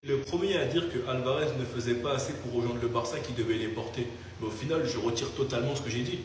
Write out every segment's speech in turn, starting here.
Le premier à dire que Alvarez ne faisait pas assez pour rejoindre le Barça qui devait les porter. Mais au final, je retire totalement ce que j'ai dit.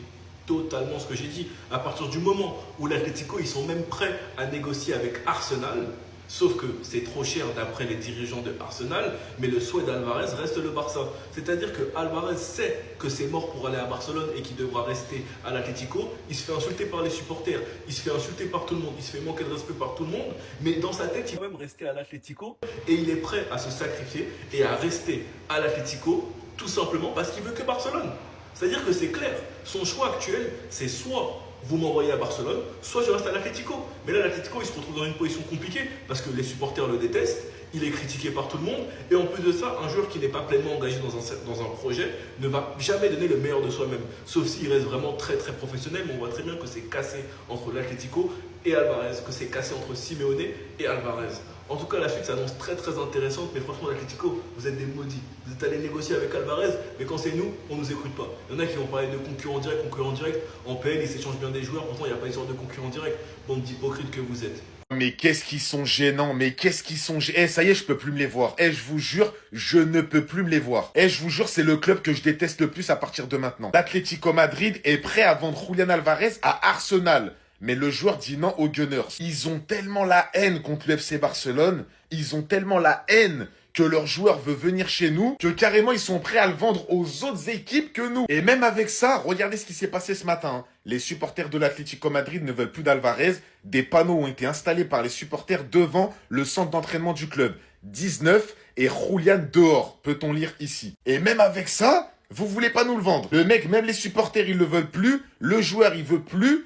Totalement ce que j'ai dit. À partir du moment où l'Atlético, ils sont même prêts à négocier avec Arsenal, sauf que c'est trop cher d'après les dirigeants de Arsenal, mais le souhait d'Alvarez reste le Barça. C'est-à-dire que Alvarez sait que c'est mort pour aller à Barcelone et qu'il devra rester à l'Atlético. Il se fait insulter par les supporters, il se fait insulter par tout le monde, il se fait manquer de respect par tout le monde, mais dans sa tête, il va même rester à l'Atlético et il est prêt à se sacrifier et à rester à l'Atlético tout simplement parce qu'il veut que Barcelone. C'est-à-dire que c'est clair, son choix actuel, c'est soit vous m'envoyez à Barcelone, soit je reste à l'Atlético. Mais là, l'Atlético, il se retrouve dans une position compliquée parce que les supporters le détestent, il est critiqué par tout le monde, et en plus de ça, un joueur qui n'est pas pleinement engagé dans un projet ne va jamais donner le meilleur de soi-même, sauf s'il reste vraiment très très professionnel, mais on voit très bien que c'est cassé entre l'Atlético et Alvarez, que c'est cassé entre Simeone et Alvarez. En tout cas, la suite s'annonce très très intéressante, mais franchement, l'Atlético, vous êtes des maudits. Vous êtes allés négocier avec Alvarez, mais quand c'est nous, on ne nous écoute pas. Il y en a qui vont parler de concurrent direct, concurrent direct. En PL, ils s'échangent bien des joueurs, pourtant il n'y a pas une sorte de concurrent direct. Bande d'hypocrites que vous êtes. Mais qu'est-ce qu'ils sont gênants, mais qu'est-ce qu'ils sont gênants. Eh, ça y est, je peux plus me les voir. Eh, je vous jure, je ne peux plus me les voir. Eh, je vous jure, c'est le club que je déteste le plus à partir de maintenant. L'Atlético Madrid est prêt à vendre Julián Alvarez à Arsenal. Mais le joueur dit non aux Gunners. Ils ont tellement la haine contre le FC Barcelone, ils ont tellement la haine que leur joueur veut venir chez nous, que carrément ils sont prêts à le vendre aux autres équipes que nous. Et même avec ça, regardez ce qui s'est passé ce matin. Hein. Les supporters de l'Atlético Madrid ne veulent plus d'Alvarez. Des panneaux ont été installés par les supporters devant le centre d'entraînement du club. 19 et Julián dehors, peut-on lire ici. Et même avec ça, vous voulez pas nous le vendre. Le mec, même les supporters, ils le veulent plus. Le joueur, il veut plus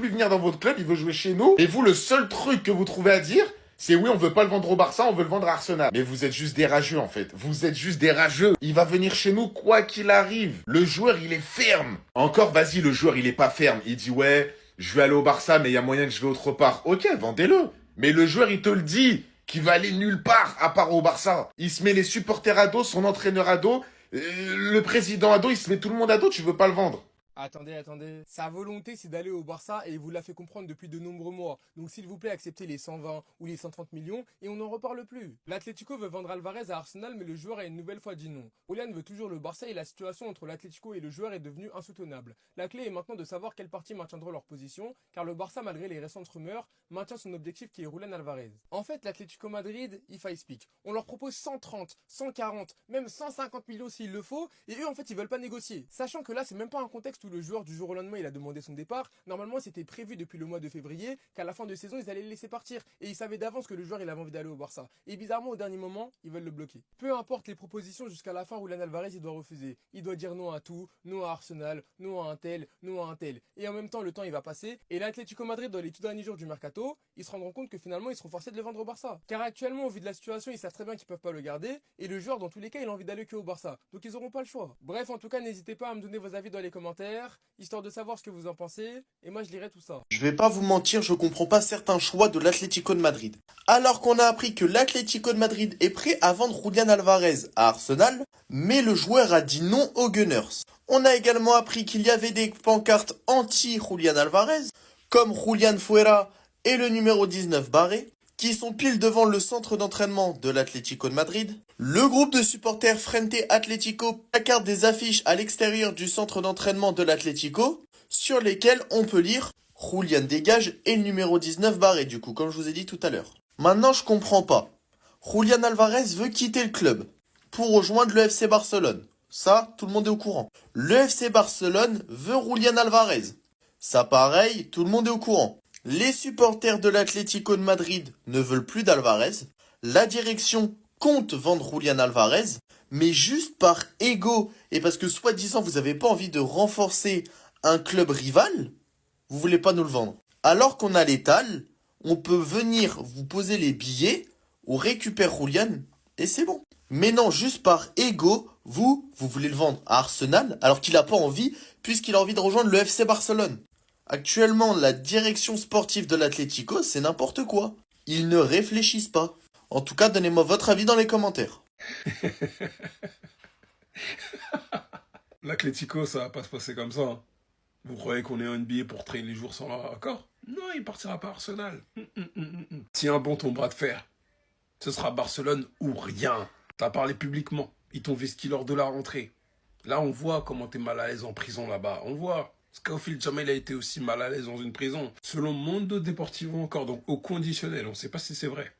venir dans votre club, il veut jouer chez nous. Et vous, le seul truc que vous trouvez à dire, c'est oui, on veut pas le vendre au Barça, on veut le vendre à Arsenal. Mais vous êtes juste des rageux, en fait. Vous êtes juste des rageux. Il va venir chez nous quoi qu'il arrive. Le joueur, il est ferme. Encore, vas-y, le joueur, il est pas ferme. Il dit, ouais, je vais aller au Barça, mais il y a moyen que je vais autre part. Ok, vendez-le. Mais le joueur, il te le dit, qu'il va aller nulle part à part au Barça. Il se met les supporters à dos, son entraîneur à dos, le président à dos, il se met tout le monde à dos, tu veux pas le vendre. Attendez. Sa volonté, c'est d'aller au Barça et il vous l'a fait comprendre depuis de nombreux mois. Donc s'il vous plaît, acceptez les 120 ou les 130 millions et on n'en reparle plus. L'Atlético veut vendre Alvarez à Arsenal, mais le joueur a une nouvelle fois dit non. Julián veut toujours le Barça et la situation entre l'Atlético et le joueur est devenue insoutenable. La clé est maintenant de savoir quelle partie maintiendra leur position, car le Barça, malgré les récentes rumeurs, maintient son objectif qui est Julián Alvarez. En fait, l'Atlético Madrid, if I speak, on leur propose 130, 140, même 150 millions s'il le faut, et eux en fait ils veulent pas négocier. Sachant que là c'est même pas un contexte où le joueur du jour au lendemain il a demandé son départ. Normalement c'était prévu depuis le mois de février qu'à la fin de saison ils allaient le laisser partir, et ils savaient d'avance que le joueur il avait envie d'aller au Barça. Et bizarrement au dernier moment ils veulent le bloquer. Peu importe les propositions, jusqu'à la fin Julián Alvarez il doit refuser. Il doit dire non à tout, non à Arsenal, non à un tel, non à un tel. Et en même temps le temps il va passer, et l'Atlético Madrid dans les tout derniers jours du mercato, ils se rendront compte que finalement ils seront forcés de le vendre au Barça. Car actuellement au vu de la situation ils savent très bien qu'ils peuvent pas le garder, et le joueur dans tous les cas il a envie d'aller que au Barça. Donc ils auront pas le choix. Bref, en tout cas n'hésitez pas à me donner vos avis dans les commentaires, histoire de savoir ce que vous en pensez, et moi je lirai tout ça. Je vais pas vous mentir, je comprends pas certains choix de l'Atlético de Madrid. Alors qu'on a appris que l'Atlético de Madrid est prêt à vendre Julián Alvarez à Arsenal, mais le joueur a dit non aux Gunners. On a également appris qu'il y avait des pancartes anti-Julián Alvarez, comme Julián Fuera et le numéro 19 Barré, qui sont pile devant le centre d'entraînement de l'Atlético de Madrid. Le groupe de supporters Frente Atlético placarde des affiches à l'extérieur du centre d'entraînement de l'Atlético, sur lesquelles on peut lire Julián dégage et le numéro 19 Barré, du coup, comme je vous ai dit tout à l'heure. Maintenant, je comprends pas. Julián Alvarez veut quitter le club pour rejoindre le FC Barcelone. Ça, tout le monde est au courant. Le FC Barcelone veut Julián Alvarez. Ça, pareil, tout le monde est au courant. Les supporters de l'Atlético de Madrid ne veulent plus d'Alvarez. La direction compte vendre Julián Alvarez, mais juste par ego et parce que soi-disant vous n'avez pas envie de renforcer un club rival, vous voulez pas nous le vendre. Alors qu'on a l'étal, on peut venir vous poser les billets, on récupère Julián et c'est bon. Mais non, juste par ego, vous voulez le vendre à Arsenal alors qu'il n'a pas envie puisqu'il a envie de rejoindre le FC Barcelone. Actuellement, la direction sportive de l'Atlético, c'est n'importe quoi. Ils ne réfléchissent pas. En tout cas, donnez-moi votre avis dans les commentaires. L'Atlético, ça va pas se passer comme ça. Hein. Vous croyez qu'on est un NBA pour traîner les jours sans leur accord? Non, il partira pas à Arsenal. Tiens bon ton bras de fer. Ce sera Barcelone ou rien. T'as parlé publiquement. Ils t'ont vesti lors de la rentrée. Là, on voit comment t'es mal à l'aise en prison là-bas. On voit. Scofield Jamel a été aussi mal à l'aise dans une prison. Selon Mondo Deportivo encore, donc au conditionnel, on ne sait pas si c'est vrai.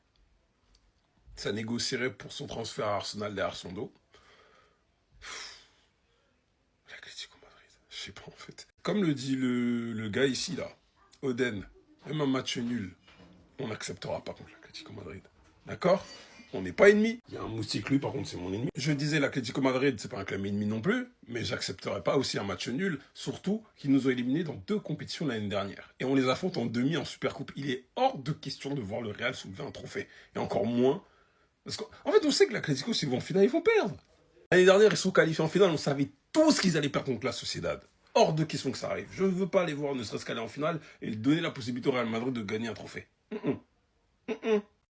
Ça négocierait pour son transfert à Arsenal derrière son dos. L'Atlético Madrid, je sais pas en fait. Comme le dit le gars ici là, Oden, même un match nul, on n'acceptera pas contre l'Atlético Madrid. D'accord? On n'est pas ennemis. Il y a un moustique, lui, par contre, c'est mon ennemi. Je disais, l'Atlético Madrid, c'est pas un club ennemi non plus, mais j'accepterais pas aussi un match nul, surtout qu'ils nous ont éliminés dans 2 compétitions l'année dernière. Et on les affronte en demi en Supercoupe. Il est hors de question de voir le Real soulever un trophée. Et encore moins. Parce qu'en fait, on sait que l'Atlético, s'ils vont en finale, ils vont perdre. L'année dernière, ils sont qualifiés en finale, on savait tous qu'ils allaient perdre contre la Sociedad. Hors de question que ça arrive. Je ne veux pas les voir ne serait-ce qu'aller en finale et donner la possibilité au Real Madrid de gagner un trophée.